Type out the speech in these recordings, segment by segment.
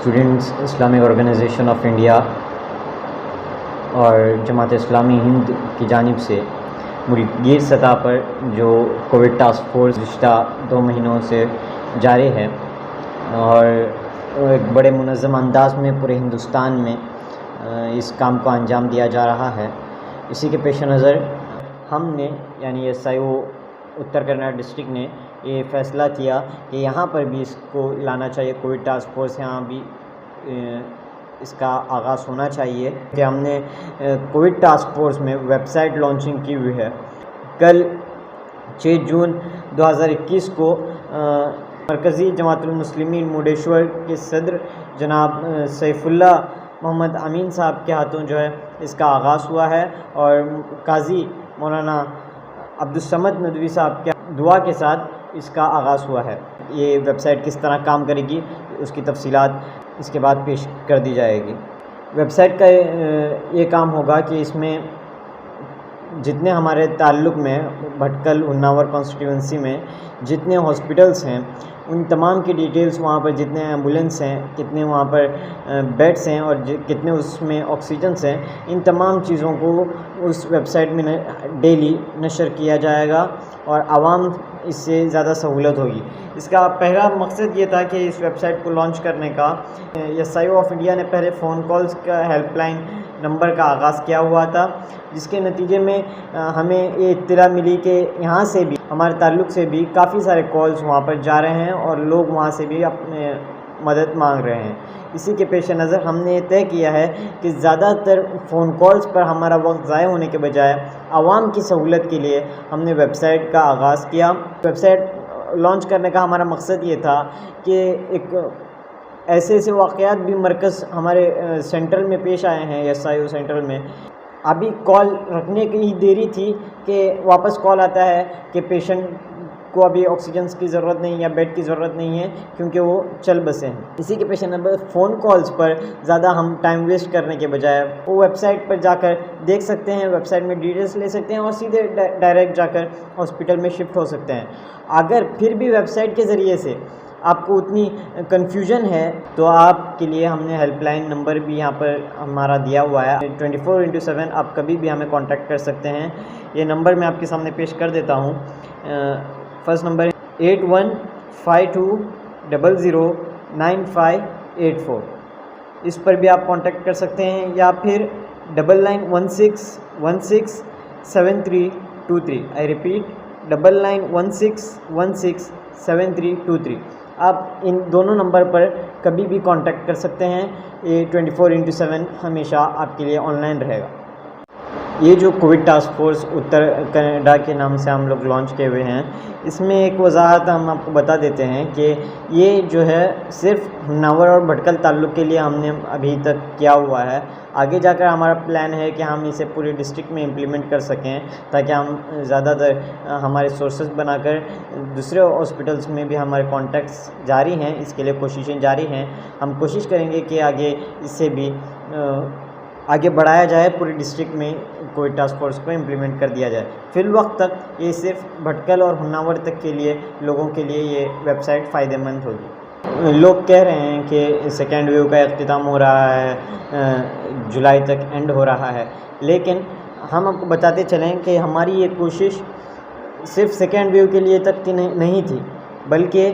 Students Islamic organisation of India और जमात इस्लामी हिंद की जानिब से मुल्कीय सतह पर जो कोविड टास्क फोर्स पिछले 2 महीनों से जारी है और एक बड़े मुनज़्ज़म अंदाज में पूरे हिंदुस्तान में इस काम को अंजाम दिया जा रहा है। इसी के पेश नज़र हमने यानी SIO उत्तर कन्नड़ डिस्ट्रिक्ट ने ये फ़ैसला किया कि यहाँ पर भी इसको लाना चाहिए, कोविड टास्क फोर्स यहाँ भी इसका आगाज़ होना चाहिए। कि हमने कोविड टास्क फोर्स में वेबसाइट लॉन्चिंग की हुई है। कल 6 जून 2021 को मरकज़ी जमातुल मुस्लिमीन मुर्डेश्वर के सदर जनाब सैफुल्लाह मोहम्मद अमीन साहब के हाथों जो है इसका आगाज़ हुआ है और काजी मौलाना अब्दुस्समद नदवी साहब के दुआ के साथ इसका आगाज़ हुआ है। ये वेबसाइट किस तरह काम करेगी उसकी तफसीलात इसके बाद पेश कर दी जाएगी। वेबसाइट का ये काम होगा कि इसमें जितने हमारे ताल्लुक़ में भटकल उन्नावर कॉन्स्टिट्यूंसी में जितने हॉस्पिटल्स हैं उन तमाम की डिटेल्स, वहाँ पर जितने एम्बुलेंस हैं, कितने वहाँ पर बेड्स हैं और कितने उसमें ऑक्सीजन्स हैं, इन तमाम चीज़ों को उस वेबसाइट में डेली नशर किया जाएगा और आवाम इससे ज़्यादा सहूलत होगी। इसका पहला मकसद ये था कि इस वेबसाइट को लॉन्च करने का SIO ऑफ इंडिया ने पहले फ़ोन कॉल्स का हेल्पलाइन नंबर का आगाज़ किया हुआ था, जिसके नतीजे में हमें ये इत्तला मिली कि यहाँ से भी हमारे ताल्लुक़ से भी काफ़ी सारे कॉल्स वहाँ पर जा रहे हैं और लोग वहाँ से भी अपने मदद मांग रहे हैं। इसी के पेश नज़र हमने ये तय किया है कि ज़्यादातर फ़ोन कॉल्स पर हमारा वक्त ज़ाय होने के बजाय आवाम की सहूलत के लिए हमने वेबसाइट का आगाज़ किया। वेबसाइट लॉन्च करने का हमारा मकसद ये था कि एक ऐसे वाक़यात भी मरकज़ हमारे सेंट्रल में पेश आए हैं, SIO सेंट्रल में अभी कॉल रखने की ही देरी थी कि वापस कॉल आता है कि पेशेंट को अभी ऑक्सीजन की ज़रूरत नहीं या बेड की ज़रूरत नहीं है क्योंकि वो चल बसे हैं। इसी के पेश नज़र फ़ोन कॉल्स पर ज़्यादा हम टाइम वेस्ट करने के बजाय वो वेबसाइट पर जाकर देख सकते हैं, वेबसाइट में डिटेल्स ले सकते हैं और सीधे डायरेक्ट जाकर हॉस्पिटल में शिफ्ट हो सकते हैं। अगर फिर भी वेबसाइट के ज़रिए से आपको उतनी कन्फ्यूजन है तो आपके लिए हमने हेल्पलाइन नंबर भी यहाँ पर हमारा दिया हुआ है। 24/7 आप कभी भी हमें कांटेक्ट कर सकते हैं। ये नंबर मैं आपके सामने पेश कर देता हूँ। फर्स्ट नंबर 8152009584, इस पर भी आप कांटेक्ट कर सकते हैं या फिर 9916167323। I repeat 9916167323। आप इन दोनों नंबर पर कभी भी कांटेक्ट कर सकते हैं। ये 24/7 हमेशा आपके लिए ऑनलाइन रहेगा। ये जो कोविड टास्क फोर्स उत्तर कन्नड़ के नाम से हम लोग लॉन्च किए हुए हैं, इसमें एक वजाहत हम आपको बता देते हैं कि ये जो है सिर्फ हुन्नावर और भटकल ताल्लुक़ के लिए हमने अभी तक किया हुआ है। आगे जाकर हमारा प्लान है कि हम इसे पूरे डिस्ट्रिक्ट में इम्प्लीमेंट कर सकें ताकि हम ज़्यादातर हमारे सोर्सेज बनाकर दूसरे हॉस्पिटल्स में भी हमारे कॉन्टैक्ट्स जारी हैं, इसके लिए कोशिशें जारी हैं। हम कोशिश करेंगे कि आगे इससे भी आगे बढ़ाया जाए, पूरे डिस्ट्रिक्ट में कोविड टास्क फोर्स को इम्प्लीमेंट कर दिया जाए। फिल वक्त तक ये सिर्फ भटकल और हुन्नावर तक के लिए लोगों के लिए ये वेबसाइट फ़ायदेमंद होगी। लोग कह रहे हैं कि सेकेंड वेव का इख्तिताम हो रहा है, जुलाई तक एंड हो रहा है, लेकिन हम आपको बताते चलें कि हमारी ये कोशिश सिर्फ सेकेंड वेव के लिए तक की नहीं थी, बल्कि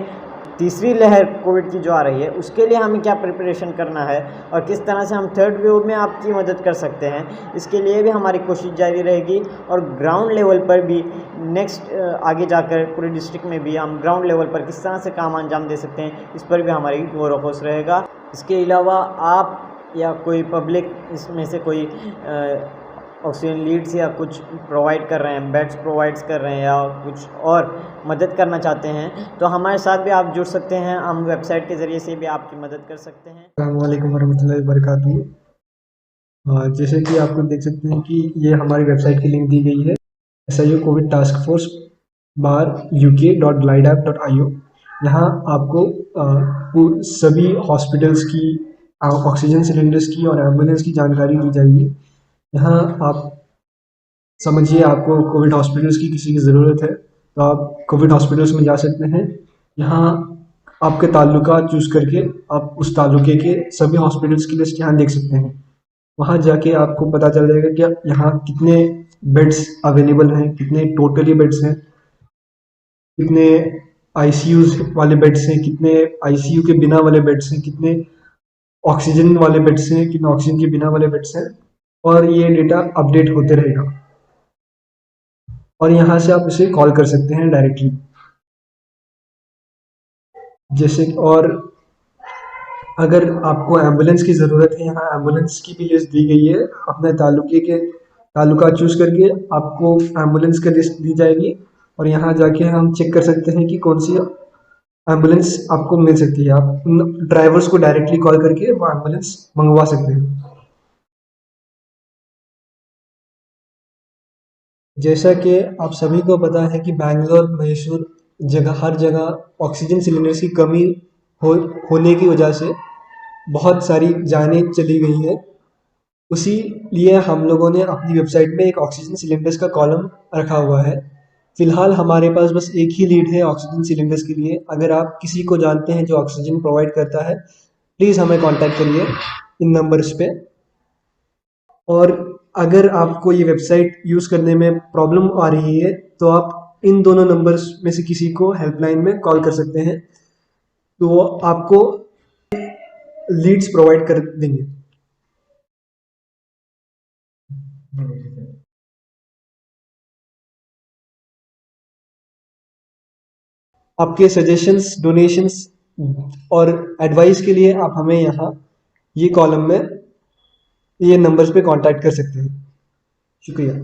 तीसरी लहर कोविड की जो आ रही है उसके लिए हमें क्या प्रिपरेशन करना है और किस तरह से हम थर्ड वेव में आपकी मदद कर सकते हैं, इसके लिए भी हमारी कोशिश जारी रहेगी। और ग्राउंड लेवल पर भी नेक्स्ट आगे जाकर पूरे डिस्ट्रिक्ट में भी हम ग्राउंड लेवल पर किस तरह से काम अंजाम दे सकते हैं, इस पर भी हमारी गौर फ़ोकस रहेगा। इसके अलावा आप या कोई पब्लिक इसमें से कोई ऑक्सीजन लीड्स या कुछ प्रोवाइड कर रहे हैं, बेड्स प्रोवाइड कर रहे हैं या कुछ और मदद करना चाहते हैं तो हमारे साथ भी आप जुड़ सकते हैं। हम वेबसाइट के ज़रिए से भी आपकी मदद कर सकते हैं। अस्सलाम वालेकुम वरहमतुल्लाहि वबरकातुहू। जैसे कि आप लोग देख सकते हैं कि ये हमारी वेबसाइट की लिंक दी गई है SIO Covid task force uk.glideup.io। यहाँ आपको सभी हॉस्पिटल्स की, ऑक्सीजन सिलेंडर्स की और एम्बुलेंस की जानकारी दी जाएगी। यहाँ आप समझिए आपको कोविड हॉस्पिटल्स की किसी की ज़रूरत है तो आप कोविड हॉस्पिटल्स में जा सकते हैं। यहाँ आपके तालुका चूज़ करके आप उस तालुके के सभी हॉस्पिटल्स की लिस्ट यहाँ देख सकते हैं। वहाँ जाके आपको पता चल जाएगा कि यहाँ कितने बेड्स अवेलेबल हैं, कितने टोटली बेड्स हैं, कितने आईसीयूज़ वाले बेड्स हैं, कितने आईसीयू के बिना वाले बेड्स हैं, कितने ऑक्सीजन वाले बेड्स हैं, कितने ऑक्सीजन के बिना वाले बेड्स हैं, और ये डेटा अपडेट होते रहेगा। और यहाँ से आप इसे कॉल कर सकते हैं डायरेक्टली। जैसे और अगर आपको एम्बुलेंस की ज़रूरत है, यहाँ एम्बुलेंस की भी लिस्ट दी गई है। अपने तालुका चूज़ करके आपको एम्बुलेंस की लिस्ट दी जाएगी, और यहाँ जाके हम चेक कर सकते हैं कि कौन सी एम्बुलेंस आपको मिल सकती है। आप उन ड्राइवर्स को डायरेक्टली कॉल करके वो एम्बुलेंस मंगवा सकते हैं। जैसा कि आप सभी को पता है कि बैंगलोर, मैसूर हर जगह ऑक्सीजन सिलेंडर्स की कमी हो होने की वजह से बहुत सारी जानें चली गई हैं। उसी लिए हम लोगों ने अपनी वेबसाइट में एक ऑक्सीजन सिलेंडर्स का कॉलम रखा हुआ है। फ़िलहाल हमारे पास बस एक ही लीड है ऑक्सीजन सिलेंडर्स के लिए। अगर आप किसी को जानते हैं जो ऑक्सीजन प्रोवाइड करता है, प्लीज़ हमें कॉन्टैक्ट करिए इन नंबर्स पे। और अगर आपको ये वेबसाइट यूज़ करने में प्रॉब्लम आ रही है, तो आप इन दोनों नंबर्स में से किसी को हेल्पलाइन में कॉल कर सकते हैं, तो वो आपको लीड्स प्रोवाइड कर देंगे। आपके सजेशंस, डोनेशंस और एडवाइस के लिए आप हमें यहाँ ये कॉलम में ये नंबर्स पे कांटेक्ट कर सकते हैं। शुक्रिया।